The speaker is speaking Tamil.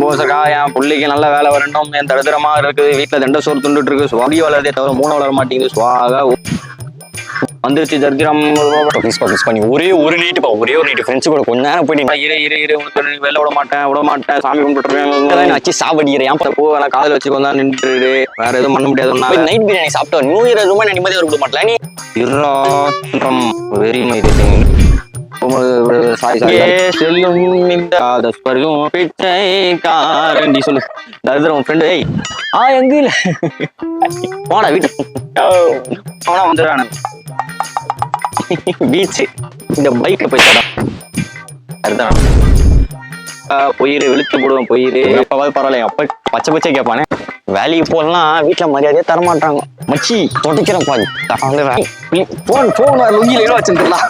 போசக்கா என் பிள்ளைக்கு நல்ல வேலை வரணும். என் தடுதரமா இருக்குது. வீட்டுல தண்டை சோறு துண்டுட்டு இருக்கு. சுவாடி வளர்தே தவிர மூணு வளர மாட்டேங்குது. சுவாக வந்துருச்சு தரித்திரம். பண்ணி ஒரே ஒரு நைட்டு ஃப்ரெண்ட்ஸ் கூட கொஞ்ச நேரம் போயிட்டு இரு உனக்கு வெளில விட மாட்டேன் சாமி கும்பிட்டுருக்கேன் வச்சு சாவடிக்கிறேன். பூ நான் காதல் வச்சு கொஞ்ச நேரம் நின்றுட்டு வேற எதுவும் பண்ண முடியாது. நைட் பிரியாணி சாப்பிட்டோம். நியூ இயர் ரொம்ப நிம்மதியாக விட மாட்டேன். நீ வெரி செல்லும் பிச்சைக்காரண்டி சொல்லு தரித்திரம் ஃப்ரெண்டு. எங்க இல்ல போடா வீட்டு போனா வந்துடுறானு பீச்சு இந்த பைக்கை போய் தடா போயிரு வெளுத்து போடுவோம். போயிரு அப்பாவது பரவாயில்ல. அப்ப பச்சை கேட்பானே. வேலைக்கு போகலாம் வீட்டுல மரியாதையே தரமாட்டாங்க. மச்சி தொட்டிக்கிறேன் பாரு. போன் லுங்கில வச்சுருக்கலாம்.